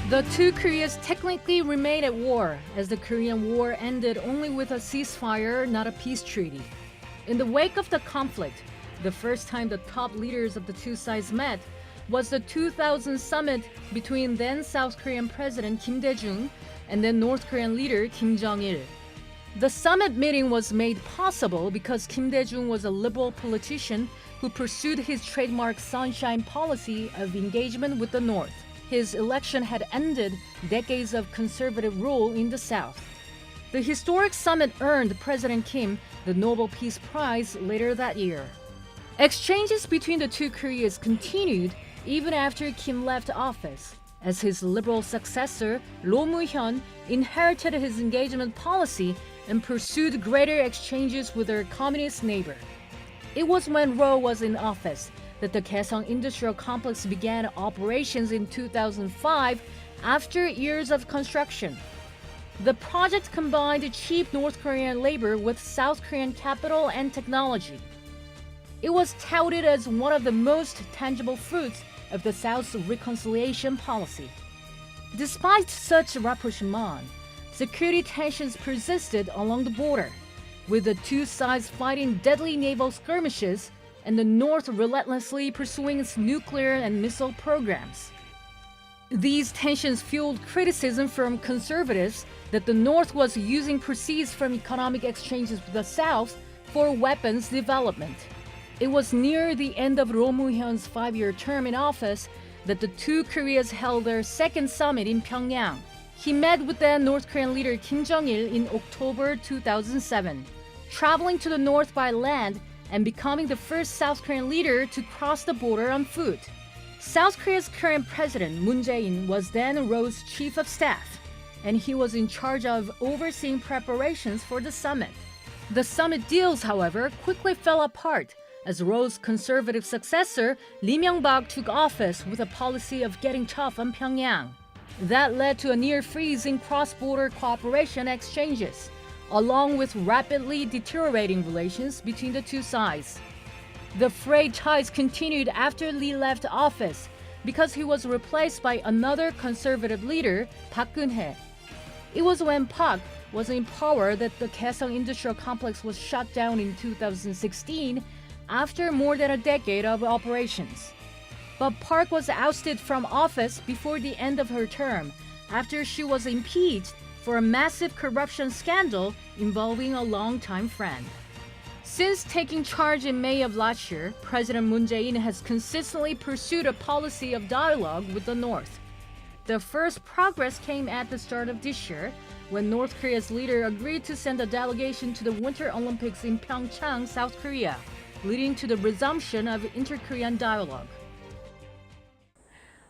The two Koreas technically remain at war, as the Korean War ended only with a ceasefire, not a peace treaty. In the wake of the conflict, the first time the top leaders of the two sides met was the 2000 summit between then South Korean President Kim Dae-jung and then North Korean leader Kim Jong-il. The summit meeting was made possible because Kim Dae-jung was a liberal politician who pursued his trademark sunshine policy of engagement with the North. His election had ended decades of conservative rule in the South. The historic summit earned President Kim the Nobel Peace Prize later that year. Exchanges between the two Koreas continued even after Kim left office, as his liberal successor, Roh Moo-hyun, inherited his engagement policy and pursued greater exchanges with their communist neighbor. It was when Roh was in office that the Kaesong Industrial Complex began operations in 2005 after years of construction. The project combined cheap North Korean labor with South Korean capital and technology. It was touted as one of the most tangible fruits of the South's reconciliation policy. Despite such rapprochement, security tensions persisted along the border, with the two sides fighting deadly naval skirmishes and the North relentlessly pursuing its nuclear and missile programs. These tensions fueled criticism from conservatives that the North was using proceeds from economic exchanges with the South for weapons development. It was near the end of Roh Moo-hyun's 5-year term in office that the two Koreas held their second summit in Pyongyang. He met with then North Korean leader Kim Jong-il in October 2007, traveling to the North by land and becoming the first South Korean leader to cross the border on foot. South Korea's current president, Moon Jae-in, was then Roh's chief of staff, and he was in charge of overseeing preparations for the summit. The summit deals, however, quickly fell apart as Roh's conservative successor, Lee Myung-bak, took office with a policy of getting tough on Pyongyang. That led to a near freeze in cross-border cooperation exchanges, along with rapidly deteriorating relations between the two sides. The frayed ties continued after Lee left office because he was replaced by another conservative leader, Park Geun-hye. It was when Park was in power that the Kaesong Industrial Complex was shut down in 2016 after more than a decade of operations. But Park was ousted from office before the end of her term after she was impeached for a massive corruption scandal involving a longtime friend. Since taking charge in May of last year, President Moon Jae-in has consistently pursued a policy of dialogue with the North. The first progress came at the start of this year, when North Korea's leader agreed to send a delegation to the Winter Olympics in Pyeongchang, South Korea, leading to the resumption of inter-Korean dialogue.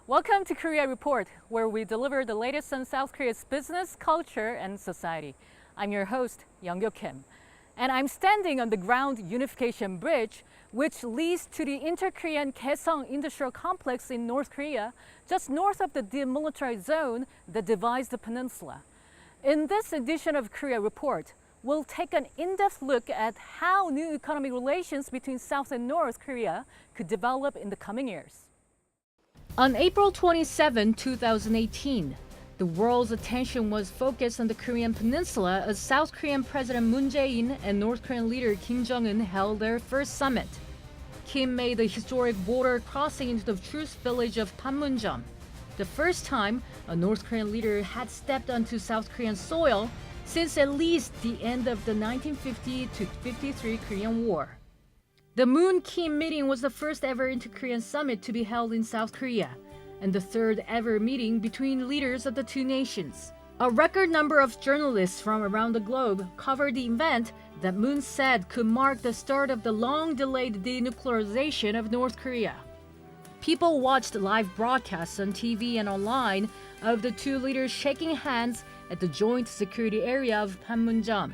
Welcome to Korea Report, where we deliver the latest on South Korea's business, culture, and society. I'm your host, Young-gyo Kim, and I'm standing on the Ground Unification Bridge, which leads to the inter-Korean Kaesong Industrial Complex in North Korea, just north of the demilitarized zone that divides the peninsula. In this edition of Korea Report, we'll take an in-depth look at how new economic relations between South and North Korea could develop in the coming years. On April 27, 2018, the world's attention was focused on the Korean peninsula as South Korean President Moon Jae-in and North Korean leader Kim Jong-un held their first summit. Kim made the historic border crossing into the truce village of Panmunjom, the first time a North Korean leader had stepped onto South Korean soil since at least the end of the 1950-53 Korean War. The Moon-Kim meeting was the first ever inter-Korean summit to be held in South Korea, and the third ever meeting between leaders of the two nations. A record number of journalists from around the globe covered the event that Moon said could mark the start of the long-delayed denuclearization of North Korea. People watched live broadcasts on TV and online of the two leaders shaking hands at the joint security area of Panmunjom,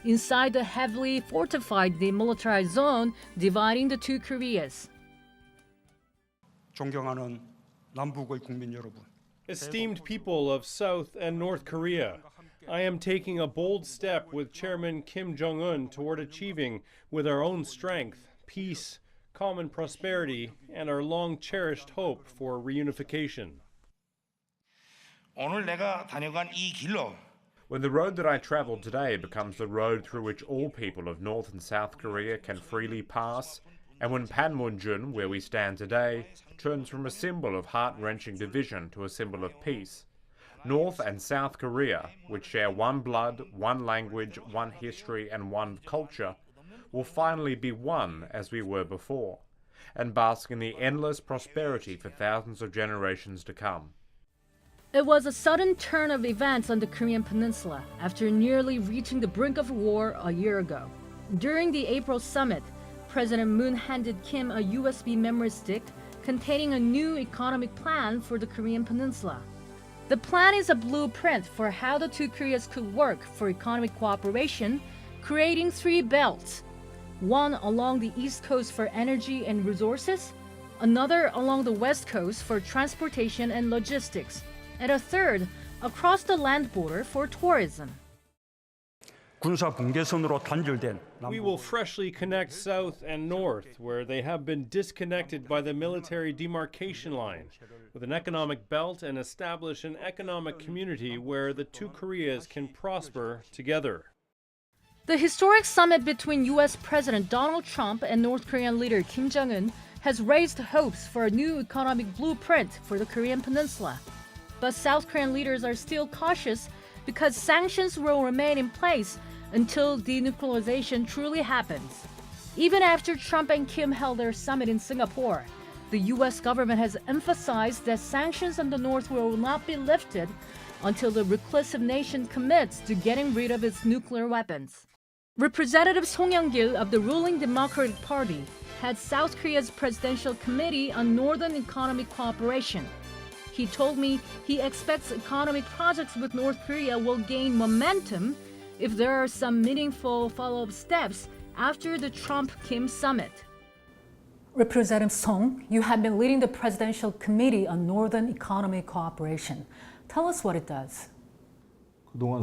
inside the heavily fortified demilitarized zone dividing the two Koreas. 존경하는 남북의 국민 여러분. Esteemed people of South and North Korea, I am taking a bold step with Chairman Kim Jong-un toward achieving, with our own strength, peace, common prosperity, and our long-cherished hope for reunification. 오늘 내가 다녀간 이 길로 When the road that I traveled today becomes the road through which all people of North and South Korea can freely pass, and when Panmunjom, where we stand today, turns from a symbol of heart-wrenching division to a symbol of peace, North and South Korea, which share one blood, one language, one history, and one culture, will finally be one as we were before, and bask in the endless prosperity for thousands of generations to come. It was a sudden turn of events on the Korean Peninsula after nearly reaching the brink of war a year ago. During the April summit, President Moon handed Kim a USB memory stick containing a new economic plan for the Korean Peninsula. The plan is a blueprint for how the two Koreas could work for economic cooperation, creating 3 belts. One along the East Coast for energy and resources, another along the West Coast for transportation and logistics, and a third across the land border for tourism. 군사 분계선으로 단절된 We will freshly connect South and North, where they have been disconnected by the military demarcation line, with an economic belt and establish an economic community where the two Koreas can prosper together. The historic summit between U.S. President Donald Trump and North Korean leader Kim Jong-un has raised hopes for a new economic blueprint for the Korean Peninsula. But South Korean leaders are still cautious because sanctions will remain in place until denuclearization truly happens. Even after Trump and Kim held their summit in Singapore, the U.S. government has emphasized that sanctions on the North will not be lifted until the reclusive nation commits to getting rid of its nuclear weapons. Representative Young-gyo of the ruling Democratic Party heads South Korea's Presidential Committee on Northern Economic Cooperation. He told me he expects economic projects with North Korea will gain momentum if there are some meaningful follow-up steps after the Trump-Kim summit. Representative Song, you have been leading the Presidential Committee on Northern Economic Cooperation. Tell us what it does. Following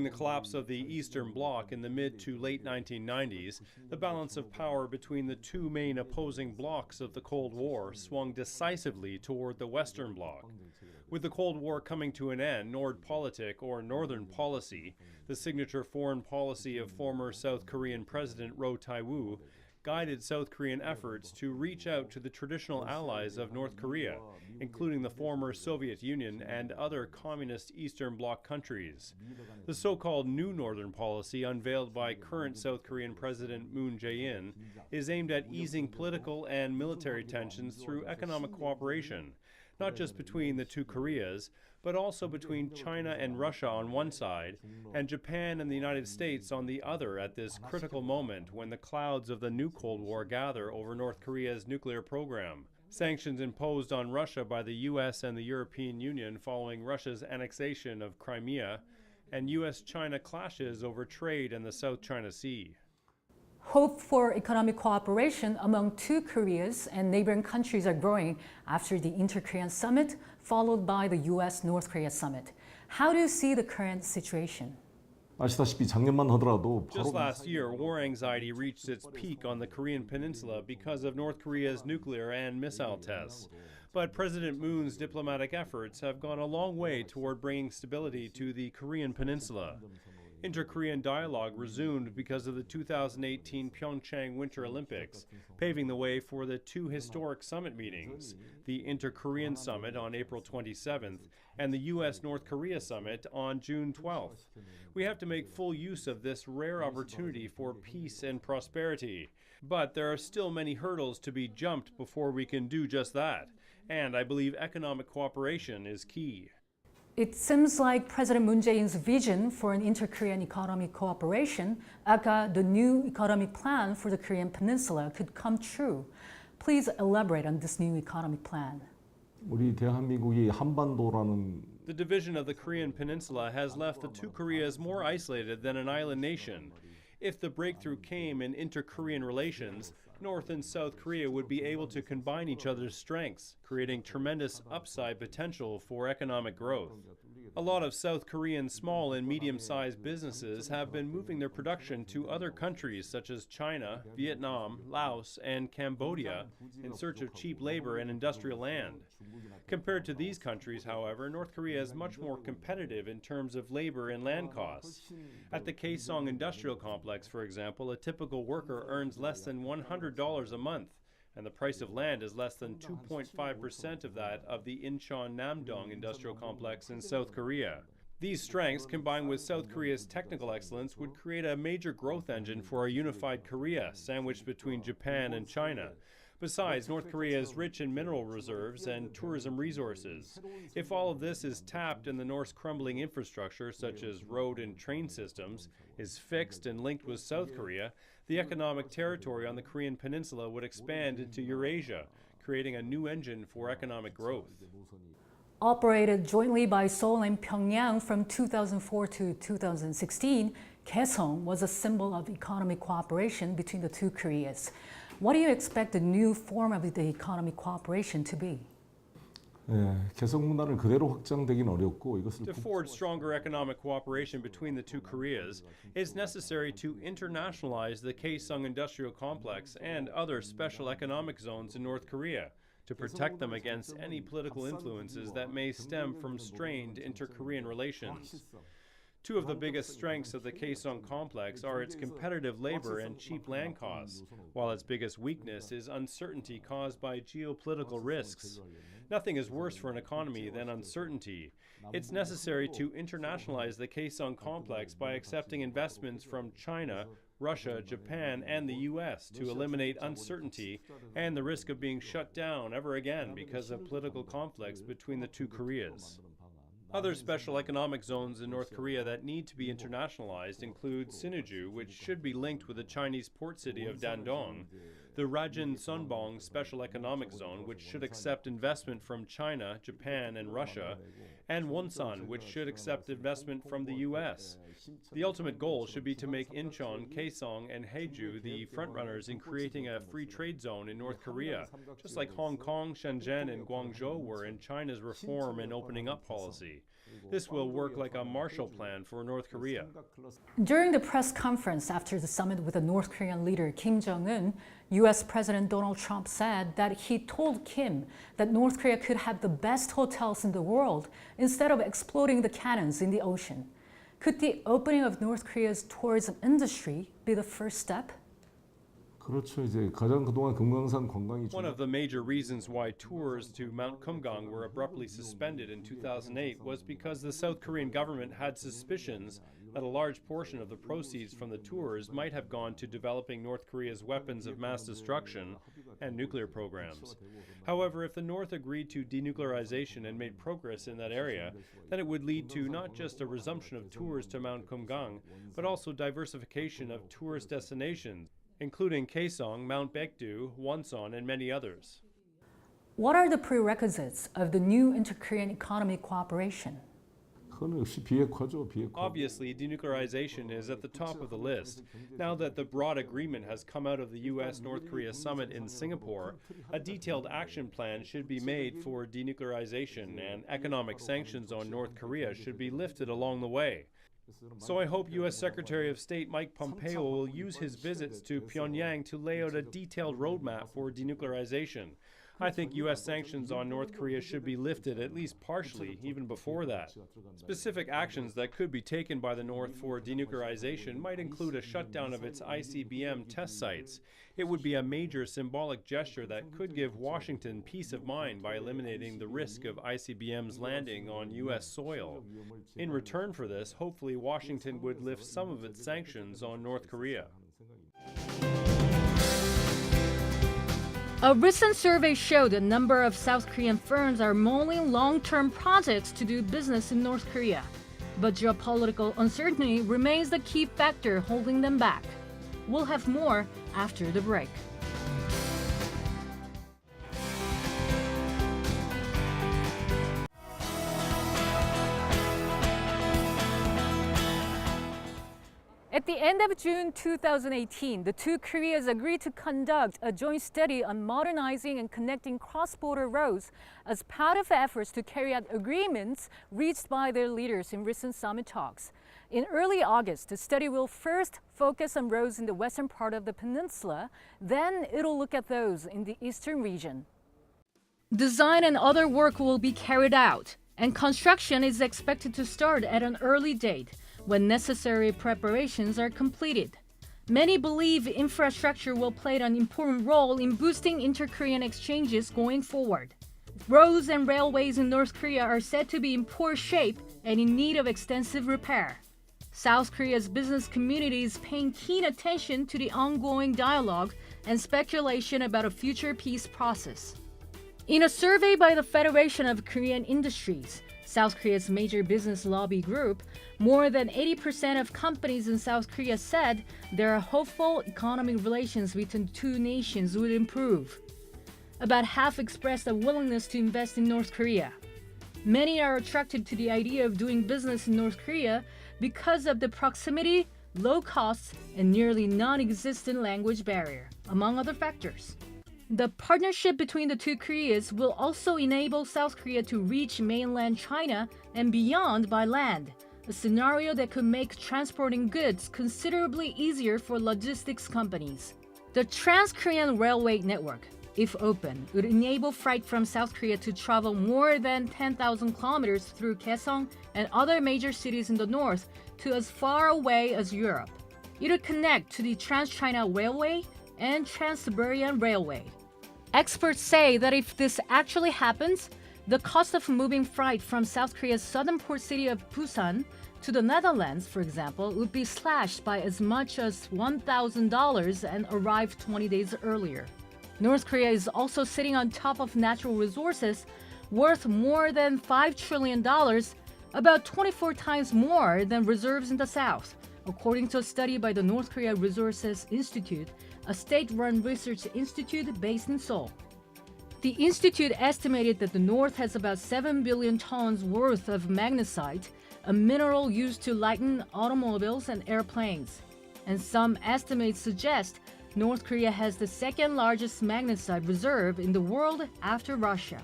the collapse of the Eastern Bloc in the mid to late 1990s, the balance of power between the two main opposing blocs of the Cold War swung decisively toward the Western Bloc. With the Cold War coming to an end, Nordpolitik, or Northern Policy, the signature foreign policy of former South Korean President Roh Tae-woo, guided South Korean efforts to reach out to the traditional allies of North Korea, including the former Soviet Union and other communist Eastern Bloc countries. The so-called New Northern Policy unveiled by current South Korean President Moon Jae-in is aimed at easing political and military tensions through economic cooperation, not just between the two Koreas, but also between China and Russia on one side, and Japan and the United States on the other at this critical moment when the clouds of the new Cold War gather over North Korea's nuclear program. Sanctions imposed on Russia by the U.S. and the European Union following Russia's annexation of Crimea, and U.S.-China clashes over trade in the South China Sea. Hope for economic cooperation among two Koreas and neighboring countries are growing after the Inter-Korean Summit, followed by the U.S.-North Korea Summit. How do you see the current situation? Just last year, war anxiety reached its peak on the Korean Peninsula because of North Korea's nuclear and missile tests. But President Moon's diplomatic efforts have gone a long way toward bringing stability to the Korean Peninsula. Inter-Korean dialogue resumed because of the 2018 Pyeongchang Winter Olympics, paving the way for the two historic summit meetings, the Inter-Korean Summit on April 27th and the U.S.-North Korea Summit on June 12th. We have to make full use of this rare opportunity for peace and prosperity. But there are still many hurdles to be jumped before we can do just that. And I believe economic cooperation is key. It seems like President Moon Jae-in's vision for an inter-Korean economic cooperation, aka the new economic plan for the Korean Peninsula, could come true. Please elaborate on this new economic plan. The division of the Korean Peninsula has left the two Koreas more isolated than an island nation. If the breakthrough came in inter-Korean relations, North and South Korea would be able to combine each other's strengths, creating tremendous upside potential for economic growth. A lot of South Korean small and medium-sized businesses have been moving their production to other countries such as China, Vietnam, Laos, and Cambodia in search of cheap labor and industrial land. Compared to these countries, however, North Korea is much more competitive in terms of labor and land costs. At the Kaesong Industrial Complex, for example, a typical worker earns less than $100 a month, and the price of land is less than 2.5% of that of the Incheon Namdong Industrial Complex in South Korea. These strengths, combined with South Korea's technical excellence, would create a major growth engine for a unified Korea, sandwiched between Japan and China. Besides, North Korea is rich in mineral reserves and tourism resources. If all of this is tapped and the North's crumbling infrastructure, such as road and train systems, is fixed and linked with South Korea, the economic territory on the Korean peninsula would expand into Eurasia, creating a new engine for economic growth. Operated jointly by Seoul and Pyongyang from 2004 to 2016, Kaesong was a symbol of economic cooperation between the two Koreas. What do you expect the new form of the economic cooperation to be? 개성 문화를 그대로 확장되긴 어렵고 이것을 To forge stronger economic cooperation between the two Koreas, it's necessary to internationalize the Kaesong Industrial Complex and other special economic zones in North Korea, to protect them against any political influences that may stem from strained inter-Korean relations. Two of the biggest strengths of the Kaesong complex are its competitive labor and cheap land costs, while its biggest weakness is uncertainty caused by geopolitical risks. Nothing is worse for an economy than uncertainty. It's necessary to internationalize the Kaesong complex by accepting investments from China, Russia, Japan, and the US to eliminate uncertainty and the risk of being shut down ever again because of political conflicts between the two Koreas. Other special economic zones in North Korea that need to be internationalized include Sinuiju, which should be linked with the Chinese port city of Dandong, the Rajin-Sunbong Special Economic Zone, which should accept investment from China, Japan, and Russia, and Wonsan, which should accept investment from the US. The ultimate goal should be to make Incheon, Kaesong, and Haeju the frontrunners in creating a free trade zone in North Korea, just like Hong Kong, Shenzhen, and Guangzhou were in China's reform and opening up policy. This will work like a Marshall Plan for North Korea. During the press conference after the summit with the North Korean leader Kim Jong-un, U.S. President Donald Trump said that he told Kim that North Korea could have the best hotels in the world instead of exploding the cannons in the ocean. Could the opening of North Korea's tourism industry be the first step? 그렇죠. 이제 가장 그동안 금강산 관광이 One of the major reasons why tours to Mount Kumgang were abruptly suspended in 2008 was because the South Korean government had suspicions that a large portion of the proceeds from the tours might have gone to developing North Korea's weapons of mass destruction and nuclear programs. However, if the North agreed to denuclearization and made progress in that area, then it would lead to not just a resumption of tours to Mount Kumgang, but also diversification of tourist destinations, including Kaesong, Mount Baekdu, Wonsan, and many others. What are the prerequisites of the new inter-Korean economic cooperation? 그거는 역시 비핵화죠. 비핵화. Obviously, denuclearization is at the top of the list. Now that the broad agreement has come out of the U.S.-North Korea summit in Singapore, a detailed action plan should be made for denuclearization, and economic sanctions on North Korea should be lifted along the way. So I hope U.S. Secretary of State Mike Pompeo will use his visits to Pyongyang to lay out a detailed roadmap for denuclearization. I think U.S. sanctions on North Korea should be lifted at least partially, even before that. Specific actions that could be taken by the North for denuclearization might include a shutdown of its ICBM test sites. It would be a major symbolic gesture that could give Washington peace of mind by eliminating the risk of ICBMs landing on U.S. soil. In return for this, hopefully Washington would lift some of its sanctions on North Korea. A recent survey showed a number of South Korean firms are mulling long-term projects to do business in North Korea. But geopolitical uncertainty remains the key factor holding them back. We'll have more after the break. At the end of June 2018, the two Koreas agreed to conduct a joint study on modernizing and connecting cross-border roads as part of efforts to carry out agreements reached by their leaders in recent summit talks. In early August, the study will first focus on roads in the western part of the peninsula, then it'll look at those in the eastern region. Design and other work will be carried out, and construction is expected to start at an early date when necessary preparations are completed. Many believe infrastructure will play an important role in boosting inter-Korean exchanges going forward. Roads and railways in North Korea are said to be in poor shape and in need of extensive repair. South Korea's business community is paying keen attention to the ongoing dialogue and speculation about a future peace process. In a survey by the Federation of Korean Industries, South Korea's major business lobby group, more than 80% of companies in South Korea said they are hopeful economic relations between two nations would improve. About half expressed a willingness to invest in North Korea. Many are attracted to the idea of doing business in North Korea because of the proximity, low costs, and nearly non-existent language barrier, among other factors. The partnership between the two Koreas will also enable South Korea to reach mainland China and beyond by land, a scenario that could make transporting goods considerably easier for logistics companies. The Trans-Korean Railway Network, if open, would enable freight from South Korea to travel more than 10,000 kilometers through Kaesong and other major cities in the north to as far away as Europe. It would connect to the Trans-China Railway and Trans-Siberian Railway. Experts say that if this actually happens, the cost of moving freight from South Korea's southern port city of Busan to the Netherlands, for example, would be slashed by as much as $1,000 and arrive 20 days earlier. North Korea is also sitting on top of natural resources worth more than $5 trillion, about 24 times more than reserves in the South, according to a study by the North Korea Resources Institute, a state-run research institute based in Seoul. The institute estimated that the North has about 7 billion tons worth of magnesite, a mineral used to lighten automobiles and airplanes. And some estimates suggest North Korea has the second largest magnesite reserve in the world after Russia.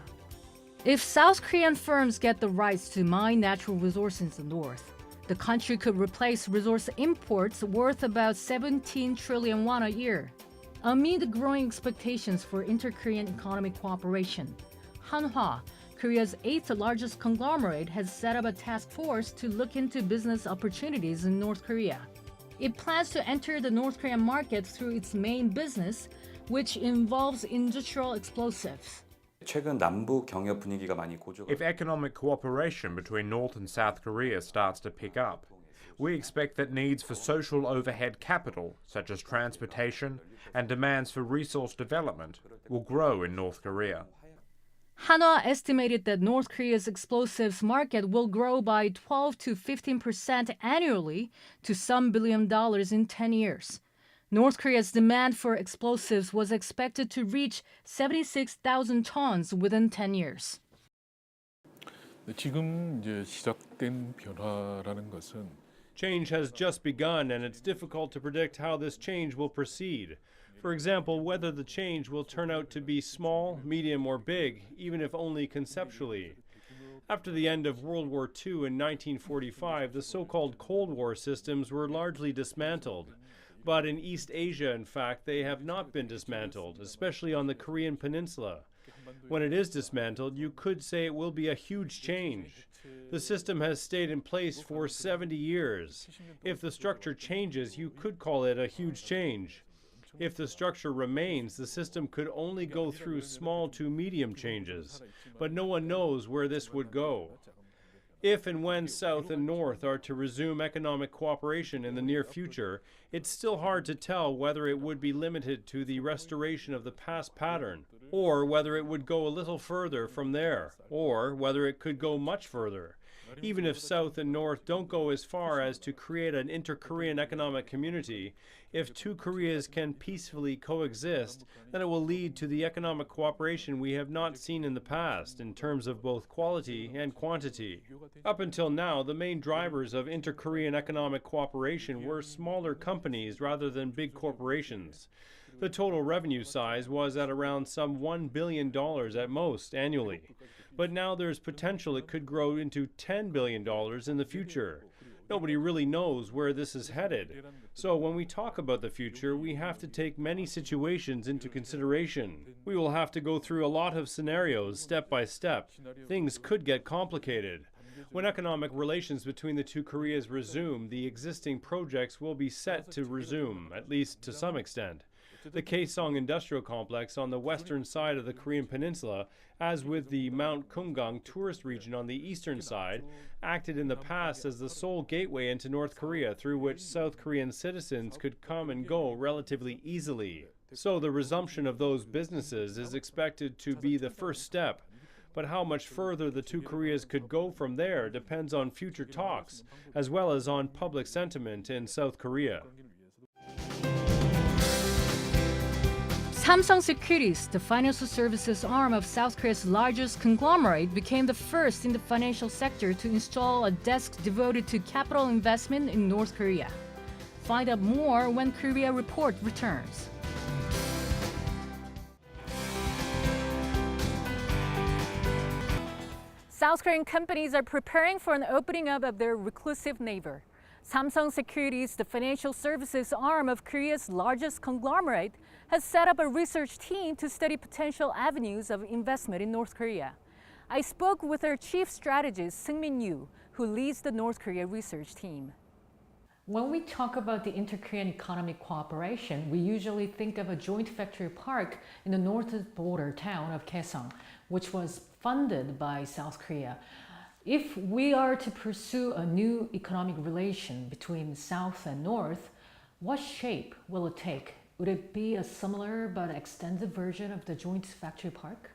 If South Korean firms get the rights to mine natural resources in the North, the country could replace resource imports worth about 17 trillion won a year. Amid growing expectations for inter-Korean economic cooperation, Hanwha, Korea's 8th largest conglomerate, has set up a task force to look into business opportunities in North Korea. It plans to enter the North Korean market through its main business, which involves industrial explosives. 최근 남북 경협 분위기가 많이 고조가 If economic cooperation between North and South Korea starts to pick up, we expect that needs for social overhead capital, such as transportation, and demands for resource development will grow in North Korea. Hanwha estimated that North Korea's explosives market will grow by 12 to 15% annually to some $1 billion in 10 years. North Korea's demand for explosives was expected to reach 76,000 tons within 10 years. 지금 이제 시작된 변화라는 것은 Change has just begun, and it's difficult to predict how this change will proceed. For example, whether the change will turn out to be small, medium, or big, even if only conceptually. After the end of World War II in 1945, the so-called Cold War systems were largely dismantled. But in East Asia, in fact, they have not been dismantled, especially on the Korean peninsula. When it is dismantled, you could say it will be a huge change. The system has stayed in place for 70 years. If the structure changes, you could call it a huge change. If the structure remains, the system could only go through small to medium changes, but no one knows where this would go. If and when South and North are to resume economic cooperation in the near future, it's still hard to tell whether it would be limited to the restoration of the past pattern, or whether it would go a little further from there, or whether it could go much further. Even if South and North don't go as far as to create an inter-Korean economic community, if two Koreas can peacefully coexist, then it will lead to the economic cooperation we have not seen in the past in terms of both quality and quantity. Up until now, the main drivers of inter-Korean economic cooperation were smaller companies rather than big corporations. The total revenue size was at around some $1 billion at most annually. But now there's potential it could grow into $10 billion in the future. Nobody really knows where this is headed. So when we talk about the future, we have to take many situations into consideration. We will have to go through a lot of scenarios step by step. Things could get complicated. When economic relations between the two Koreas resume, the existing projects will be set to resume, at least to some extent. The Kaesong Industrial Complex on the western side of the Korean peninsula, as with the Mount Kumgang tourist region on the eastern side, acted in the past as the sole gateway into North Korea through which South Korean citizens could come and go relatively easily. So the resumption of those businesses is expected to be the first step. But how much further the two Koreas could go from there depends on future talks, as well as on public sentiment in South Korea. Samsung Securities, the financial services arm of South Korea's largest conglomerate, became the first in the financial sector to install a desk devoted to capital investment in North Korea. Find out more when Korea Report returns. South Korean companies are preparing for an opening up of their reclusive neighbor. Samsung Securities, the financial services arm of Korea's largest conglomerate, has set up a research team to study potential avenues of investment in North Korea. I spoke with their chief strategist, Seung-min Yoo, who leads the North Korea research team. When we talk about the inter-Korean economic cooperation, we usually think of a joint factory park in the northern border town of Kaesong, which was funded by South Korea. If we are to pursue a new economic relation between South and North, what shape will it take? Would it be a similar but extended version of the joint factory park?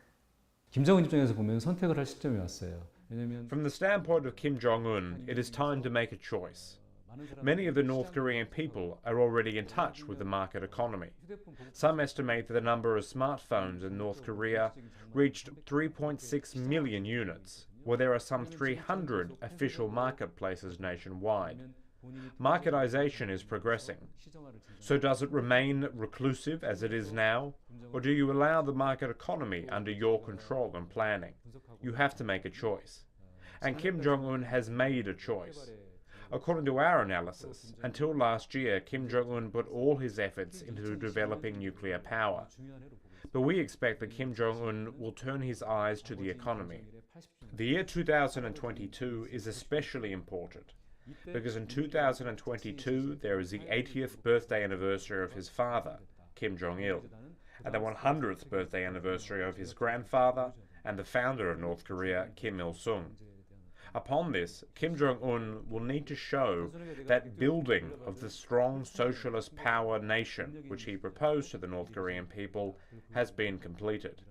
김정은 입장에서 보면 선택을 할 시점이 왔어요. From the standpoint of Kim Jong-un, it is time to make a choice. Many of the North Korean people are already in touch with the market economy. Some estimate that the number of smartphones in North Korea reached 3.6 million units, where there are some 300 official marketplaces nationwide. Marketization is progressing. So does it remain reclusive as it is now, or do you allow the market economy under your control and planning? You have to make a choice. And Kim Jong-un has made a choice. According to our analysis, until last year, Kim Jong-un put all his efforts into developing nuclear power. But we expect that Kim Jong-un will turn his eyes to the economy. The year 2022 is especially important, because in 2022 there is the 80th birthday anniversary of his father, Kim Jong-il, and the 100th birthday anniversary of his grandfather and the founder of North Korea, Kim Il-sung. Upon this, Kim Jong-un will need to show that building of the strong socialist power nation which he proposed to the North Korean people has been completed.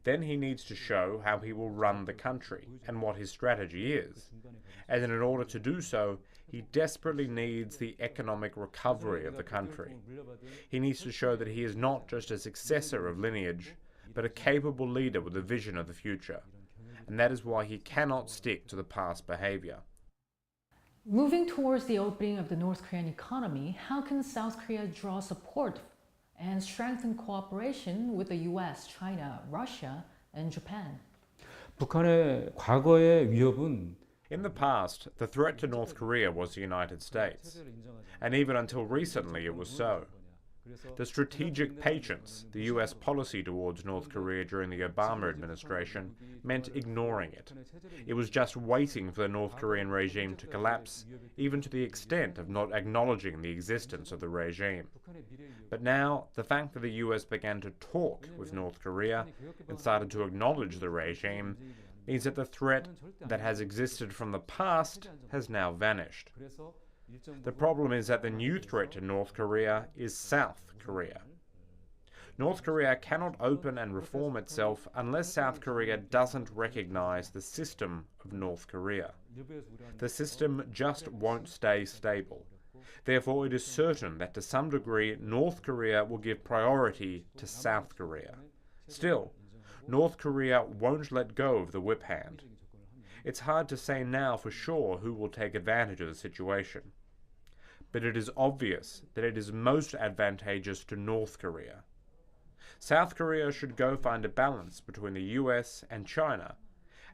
Then he needs to show how he will run the country and what his strategy is. And in order to do so, he desperately needs the economic recovery of the country. He needs to show that he is not just a successor of lineage, but a capable leader with a vision of the future. And that is why he cannot stick to the past behavior. Moving towards the opening of the North Korean economy, how can South Korea draw support and strengthen cooperation with the US, China, Russia, and Japan? 북한의 과거의 위협은 In the past, the threat to North Korea was the United States, and even until recently it was so. The strategic patience, the US policy towards North Korea during the Obama administration, meant ignoring it. It was just waiting for the North Korean regime to collapse, even to the extent of not acknowledging the existence of the regime. But now, the fact that the US began to talk with North Korea and started to acknowledge the regime means that the threat that has existed from the past has now vanished. The problem is that the new threat to North Korea is South Korea. North Korea cannot open and reform itself unless South Korea doesn't recognize the system of North Korea. The system just won't stay stable. Therefore, it is certain that to some degree North Korea will give priority to South Korea. Still, North Korea won't let go of the whip hand. It's hard to say now for sure who will take advantage of the situation. But it is obvious that it is most advantageous to North Korea. South Korea should go find a balance between the US and China,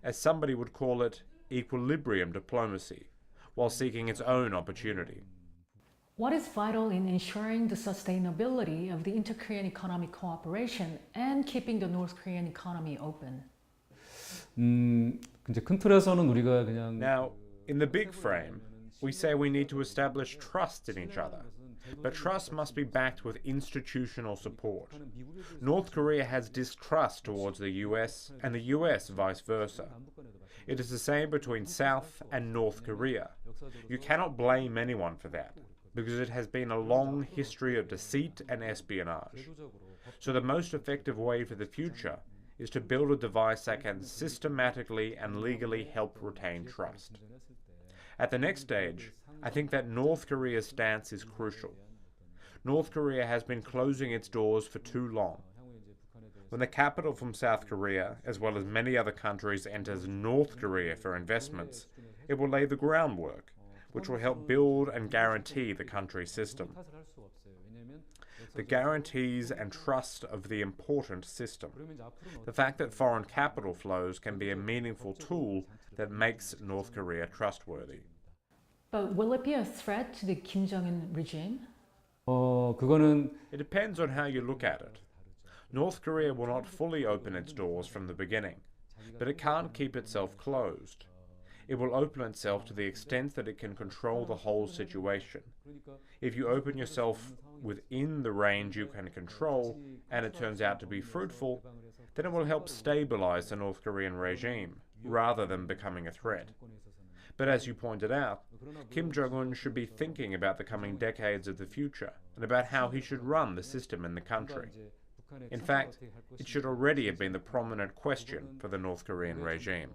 as somebody would call it equilibrium diplomacy, while seeking its own opportunity. What is vital in ensuring the sustainability of the inter-Korean economic cooperation and keeping the North Korean economy open? 이제 큰 틀에서는 우리가 그냥 Now, in the big frame, we say we need to establish trust in each other. But trust must be backed with institutional support. North Korea has distrust towards the US, and the US vice versa. It is the same between South and North Korea. You cannot blame anyone for that, because it has been a long history of deceit and espionage. So the most effective way for the future is to build a device that can systematically and legally help retain trust. At the next stage, I think that North Korea's stance is crucial. North Korea has been closing its doors for too long. When the capital from South Korea, as well as many other countries, enters North Korea for investments, it will lay the groundwork, which will help build and guarantee the country's system. The guarantees and trust of the important system. The fact that foreign capital flows can be a meaningful tool that makes North Korea trustworthy. But will it be a threat to the Kim Jong-un regime? 그거는 It depends on how you look at it. North Korea will not fully open its doors from the beginning, but it can't keep itself closed. It will open itself to the extent that it can control the whole situation. If you open yourself within the range you can control, and it turns out to be fruitful, then it will help stabilize the North Korean regime, rather than becoming a threat. But as you pointed out, Kim Jong-un should be thinking about the coming decades of the future, and about how he should run the system in the country. In fact, it should already have been the prominent question for the North Korean regime.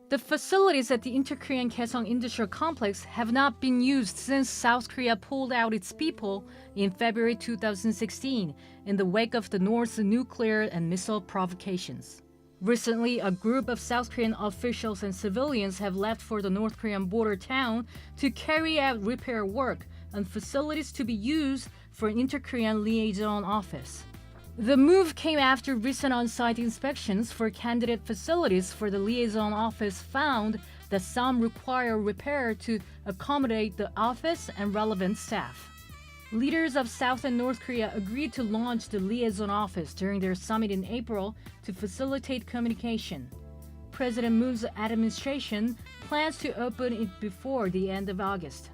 The facilities at the Inter-Korean Kaesong Industrial Complex have not been used since South Korea pulled out its people in February 2016 in the wake of the North's nuclear and missile provocations. Recently, a group of South Korean officials and civilians have left for the North Korean border town to carry out repair work on facilities to be used for an Inter-Korean liaison office. The move came after recent on-site inspections for candidate facilities for the liaison office found that some require repair to accommodate the office and relevant staff. Leaders of South and North Korea agreed to launch the liaison office during their summit in April to facilitate communication. President Moon's administration plans to open it before the end of August.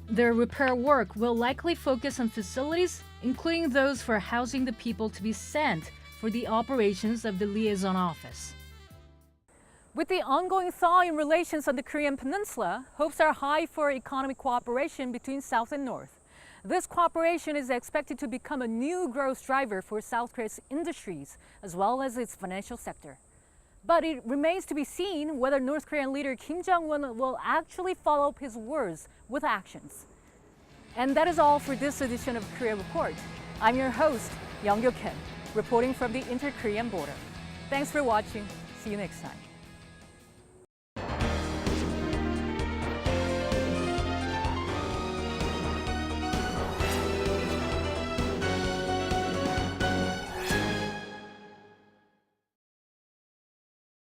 Their repair work will likely focus on facilities, including those for housing the people to be sent for the operations of the liaison office. With the ongoing thaw in relations on the Korean Peninsula, hopes are high for economic cooperation between South and North. This cooperation is expected to become a new growth driver for South Korea's industries, as well as its financial sector. But it remains to be seen whether North Korean leader Kim Jong-un will actually follow up his words with actions. And that is all for this edition of Korea Report. I'm your host, Young-gyo Kim, reporting from the inter-Korean border. Thanks for watching. See you next time.